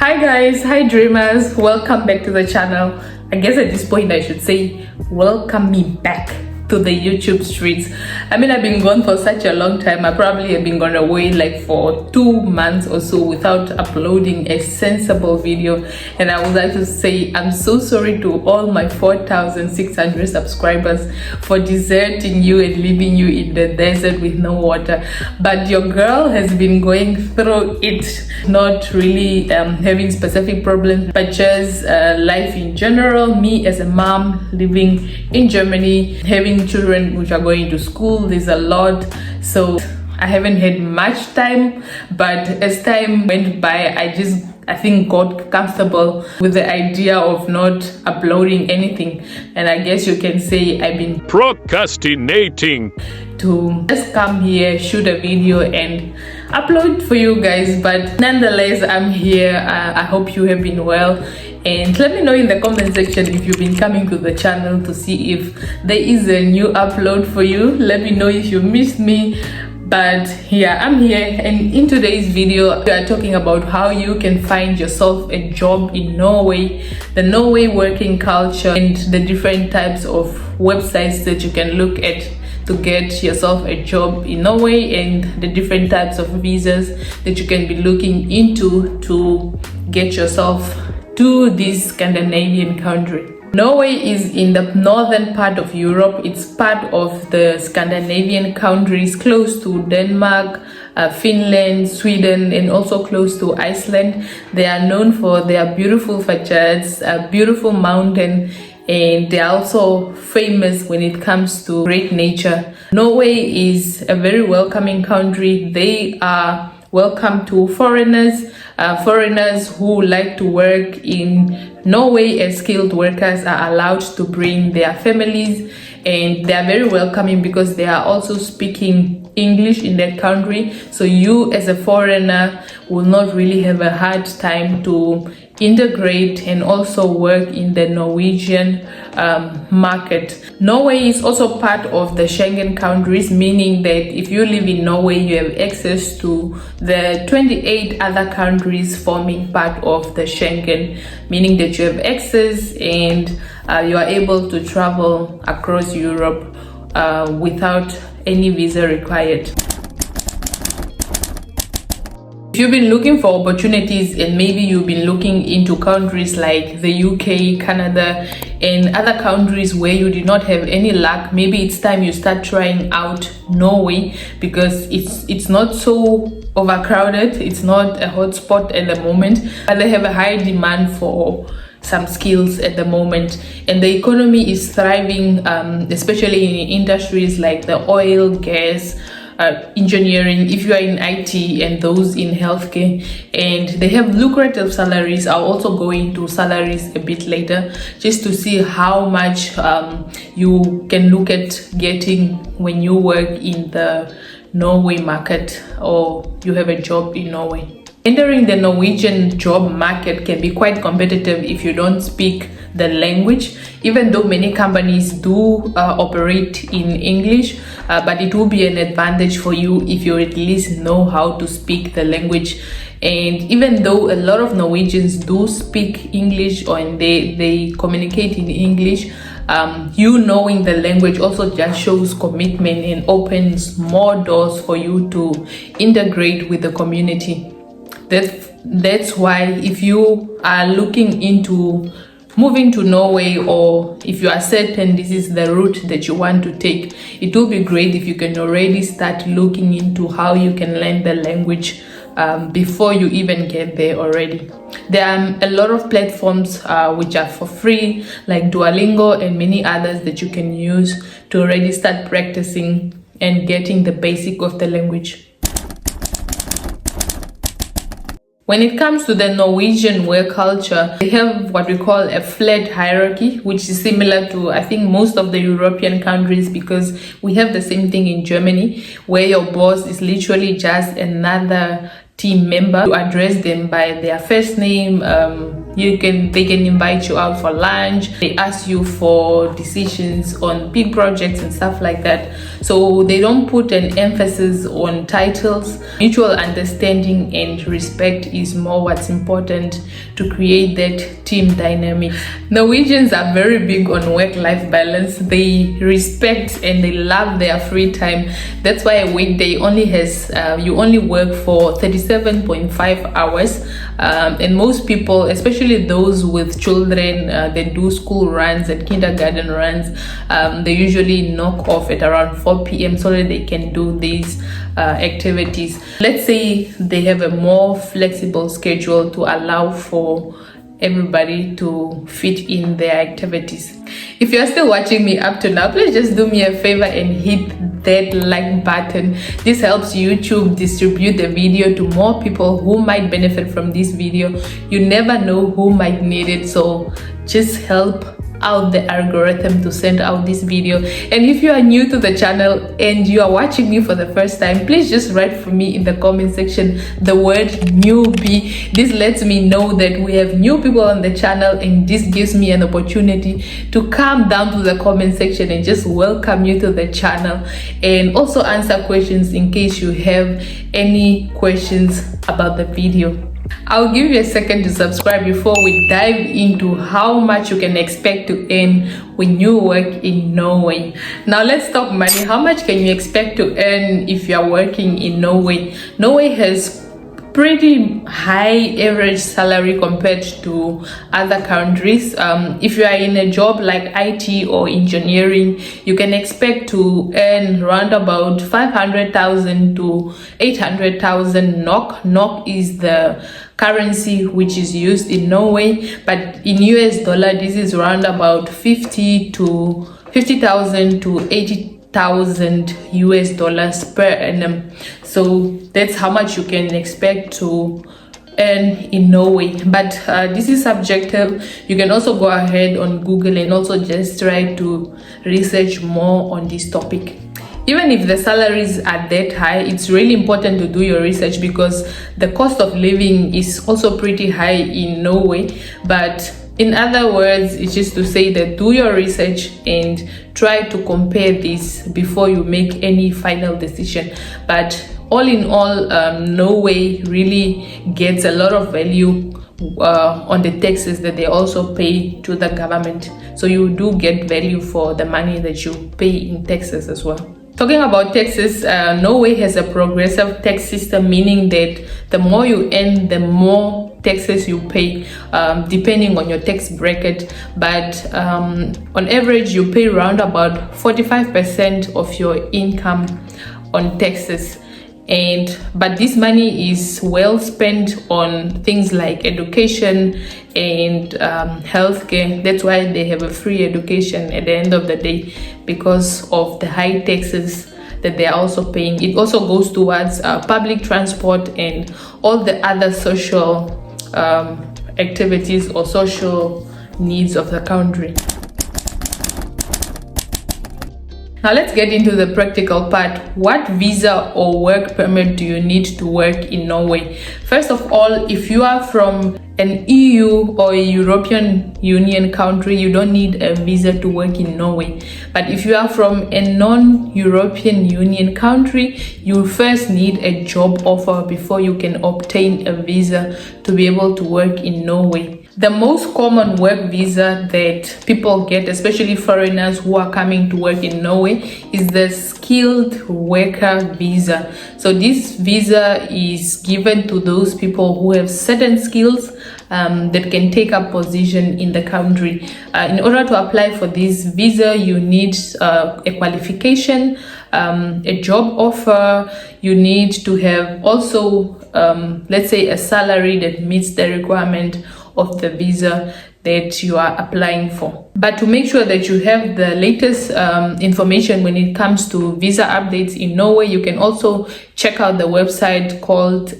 Hi guys, hi dreamers, welcome back to the channel. I guess at this point I should say welcome me back to the YouTube streets. I mean, I've been gone for such a long time. I probably have been gone away like for 2 months or so without uploading a sensible video, and I would like to say I'm so sorry to all my 4,600 subscribers for deserting you and leaving you in the desert with no water. But your girl has been going through it, not really having specific problems, but just life in general. Me as a mom living in Germany, having children which are going to school, there's a lot, so I haven't had much time. But as time went by, I think got comfortable with the idea of not uploading anything, and I guess you can say I've been procrastinating to just come here, shoot a video and upload for you guys. But nonetheless, I'm here. I hope you have been well, and let me know in the comment section if you've been coming to the channel to see if there is a new upload for you. Let me know if you missed me. But yeah, I'm here, and in today's video we are talking about how you can find yourself a job in Norway, the Norway working culture, and the different types of websites that you can look at to get yourself a job in Norway, and the different types of visas that you can be looking into to get yourself to this Scandinavian country. Norway is in the northern part of Europe. It's part of the Scandinavian countries, close to Denmark, Finland, Sweden, and also close to Iceland. They are known for their beautiful facades, beautiful mountain, and they're also famous when it comes to great nature. Norway is a very welcoming country. They are welcome to foreigners. Foreigners who like to work in Norway as skilled workers are allowed to bring their families, and they are very welcoming because they are also speaking English in that country. So you as a foreigner will not really have a hard time to integrate and also work in the Norwegian market. Norway is also part of the Schengen countries, meaning that if you live in Norway, you have access to the 28 other countries forming part of the Schengen, meaning that you have access and you are able to travel across Europe without any visa required. If you've been looking for opportunities and maybe you've been looking into countries like the UK, Canada, and other countries where you did not have any luck, maybe it's time you start trying out Norway, because it's not so overcrowded, it's not a hotspot at the moment, but they have a high demand for some skills at the moment, and the economy is thriving, especially in industries like the oil, gas, engineering, if you are in IT, and those in healthcare, and they have lucrative salaries. I'll also go into salaries a bit later just to see how much you can look at getting when you work in the Norway market or you have a job in Norway. Entering the Norwegian job market can be quite competitive if you don't speak the language, even though many companies do operate in English, but it will be an advantage for you if you at least know how to speak the language. And even though a lot of Norwegians do speak English or they communicate in English, you knowing the language also just shows commitment and opens more doors for you to integrate with the community. That's why if you are looking into moving to Norway, or if you are certain this is the route that you want to take, it will be great if you can already start looking into how you can learn the language before you even get there already. There are a lot of platforms which are for free, like Duolingo and many others that you can use to already start practicing and getting the basic of the language. When it comes to the Norwegian work culture, they have what we call a flat hierarchy, which is similar to, I think, most of the European countries, because we have the same thing in Germany, where your boss is literally just another team member. You address them by their first name. They can invite you out for lunch. They ask you for decisions on big projects and stuff like that. So they don't put an emphasis on titles. Mutual understanding and respect is more what's important to create that team dynamic. Norwegians are very big on work-life balance. They respect and they love their free time. That's why a weekday only has you only work for 37.5 hours, and most people, especially those with children, they do school runs and kindergarten runs. They usually knock off at around 4 p.m. so that they can do these activities. Let's say they have a more flexible schedule to allow for everybody to fit in their activities. If you're still watching me up to now, please just do me a favor and hit that like button. This helps YouTube distribute the video to more people who might benefit from this video. You never know who might need it, so just help out the algorithm to send out this video. And if you are new to the channel and you are watching me for the first time, please just write for me in the comment section the word newbie. This lets me know that we have new people on the channel, and this gives me an opportunity to come down to the comment section and just welcome you to the channel, and also answer questions in case you have any questions about the video. I'll give you a second to subscribe before we dive into how much you can expect to earn when you work in Norway. Now let's talk money. How much can you expect to earn if you are working in Norway? Norway has pretty high average salary compared to other countries. If you are in a job like IT or engineering, you can expect to earn around about 500,000 to 800,000 NOK. NOK is the currency which is used in Norway, but in US dollar this is around about 50,000 to 80,000 US dollars per annum. So that's how much you can expect to earn in Norway, but this is subjective. You can also go ahead on Google and also just try to research more on this topic. Even if the salaries are that high, it's really important to do your research because the cost of living is also pretty high in Norway. But in other words, it's just to say that do your research and try to compare this before you make any final decision. But all in all, Norway really gets a lot of value on the taxes that they also pay to the government. So you do get value for the money that you pay in taxes as well. Talking about taxes, Norway has a progressive tax system, meaning that the more you earn, the more taxes you pay, depending on your tax bracket. But on average, you pay around about 45% of your income on taxes. But this money is well spent on things like education and healthcare. That's why they have a free education at the end of the day, because of the high taxes that they are also paying. It also goes towards public transport and all the other social activities or social needs of the country. Now let's get into the practical part. What visa or work permit do you need to work in Norway? First of all, if you are from an EU or a European Union country, you don't need a visa to work in Norway. But if you are from a non-European Union country, you first need a job offer before you can obtain a visa to be able to work in Norway. The most common work visa that people get, especially foreigners who are coming to work in Norway, is the skilled worker visa. So this visa is given to those people who have certain skills that can take up position in the country. In order to apply for this visa, you need a qualification, a job offer. You need to have also, let's say, a salary that meets the requirement of the visa that you are applying for. But to make sure that you have the latest information when it comes to visa updates in Norway, you can also check out the website called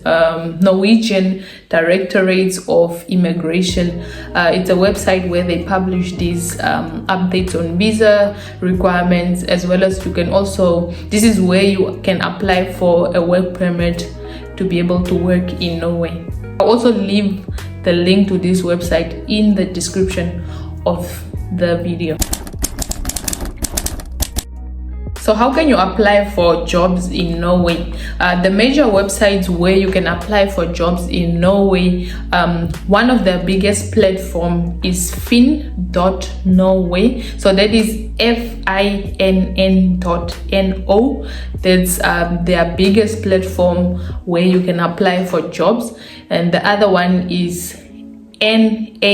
Norwegian Directorates of Immigration. It's a website where they publish these updates on visa requirements, as well as you can also, this is where you can apply for a work permit to be able to work in Norway. I'll also leave the link to this website in the description of the video. So how can you apply for jobs in Norway? The major websites where you can apply for jobs in Norway, one of the biggest platform is Finn.Norway. So that is FINN.NO. That's their biggest platform where you can apply for jobs. And the other one is nav.no.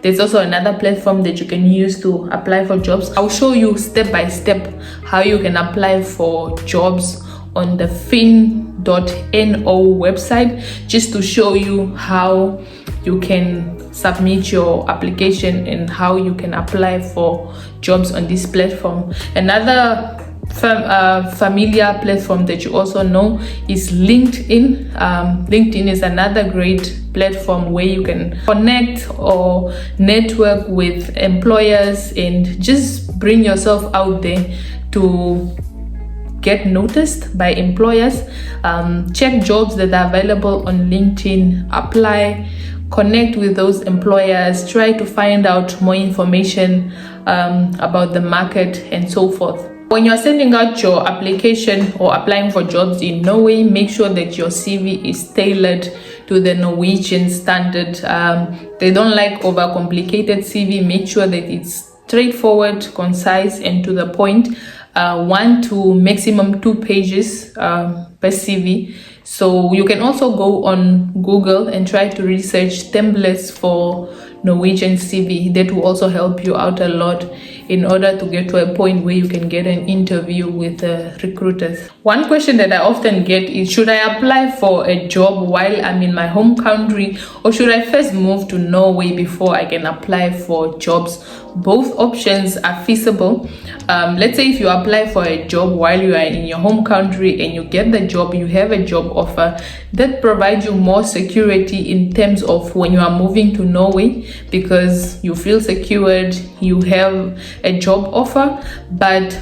There's also another platform that you can use to apply for jobs. I'll show you step by step how you can apply for jobs on the Finn.no website, just to show you how you can submit your application and how you can apply for jobs on this platform. Another familiar platform that you also know is LinkedIn. LinkedIn is another great platform where you can connect or network with employers and just bring yourself out there to get noticed by employers. Check jobs that are available on LinkedIn, apply, connect with those employers, try to find out more information about the market and so forth. When you're sending out your application or applying for jobs in Norway, make sure that your CV is tailored to the Norwegian standard. They don't like overcomplicated CV. Make sure that it's straightforward, concise, and to the point. 1 to maximum 2 pages per CV. So you can also go on Google and try to research templates for Norwegian CV. That will also help you out a lot in order to get to a point where you can get an interview with recruiters. One question that I often get is, should I apply for a job while I'm in my home country, or should I first move to Norway before I can apply for jobs? Both options are feasible. Let's say if you apply for a job while you are in your home country and you get the job, you have a job offer, that provides you more security in terms of when you are moving to Norway, because you feel secured, you have a job offer. But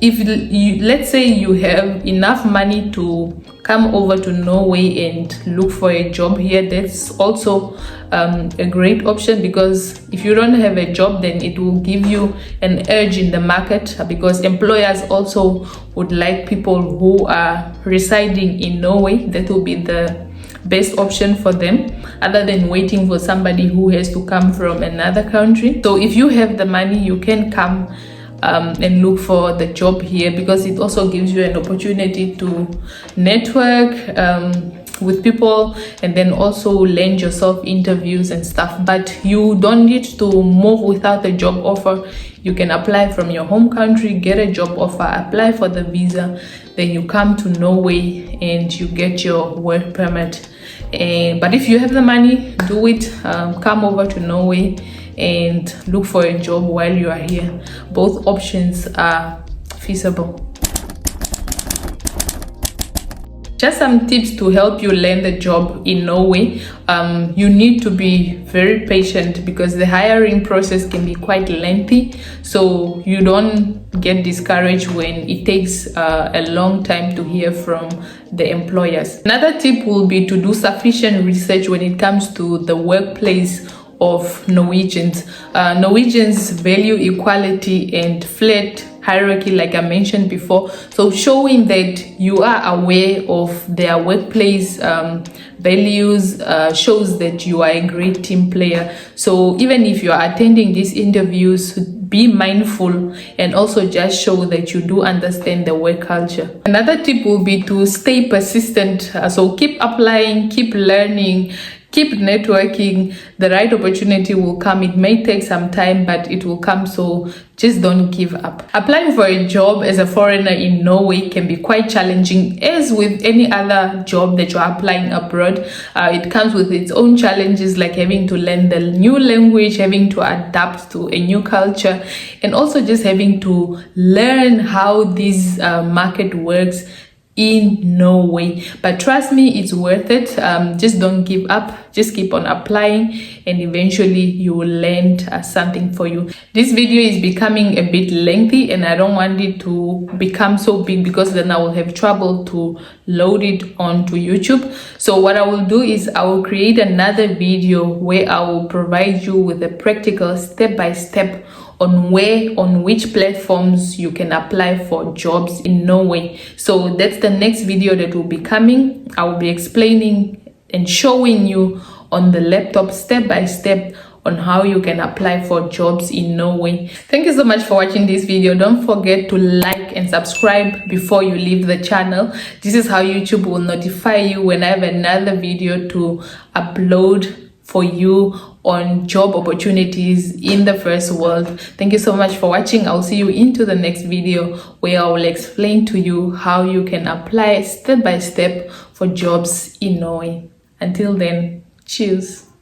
if you, let's say you have enough money to come over to Norway and look for a job here, that's also a great option, because if you don't have a job, then it will give you an edge in the market, because employers also would like people who are residing in Norway. That will be the best option for them, other than waiting for somebody who has to come from another country. So if you have the money, you can come and look for the job here, because it also gives you an opportunity to network with people and then also land yourself interviews and stuff. But you don't need to move without a job offer. You can apply from your home country, get a job offer, apply for the visa, then you come to Norway and you get your work permit. But if you have the money, do it. Come over to Norway and look for a job while you are here. Both options are feasible. Just some tips to help you land the job in Norway. You need to be very patient, because the hiring process can be quite lengthy, so you don't get discouraged when it takes a long time to hear from the employers. Another tip will be to do sufficient research when it comes to the workplace of Norwegians. Norwegians value equality and flat hierarchy, like I mentioned before. So showing that you are aware of their workplace values shows that you are a great team player. So even if you are attending these interviews, be mindful and also just show that you do understand the work culture. Another tip will be to stay persistent. So keep applying, keep learning, keep networking. The right opportunity will come. It may take some time, but it will come. So just don't give up. Applying for a job as a foreigner in Norway can be quite challenging, as with any other job that you're applying abroad. It comes with its own challenges, like having to learn the new language, having to adapt to a new culture, and also just having to learn how this market works. in Norway. But trust me, it's worth it. Just don't give up, just keep on applying, and eventually you will land something for you. This video is becoming a bit lengthy and I don't want it to become so big, because then I will have trouble to load it onto YouTube. So what I will do is I will create another video where I will provide you with a practical step-by-step on which platforms you can apply for jobs in Norway. So that's the next video that will be coming. I will be explaining and showing you on the laptop step by step on how you can apply for jobs in Norway. Thank you so much for watching this video. Don't forget to like and subscribe before you leave the channel. This is how YouTube will notify you when I have another video to upload for you on job opportunities in the first world. Thank you so much for watching. I'll see you into the next video where I will explain to you how you can apply step by step for jobs in Norway. Until then, cheers.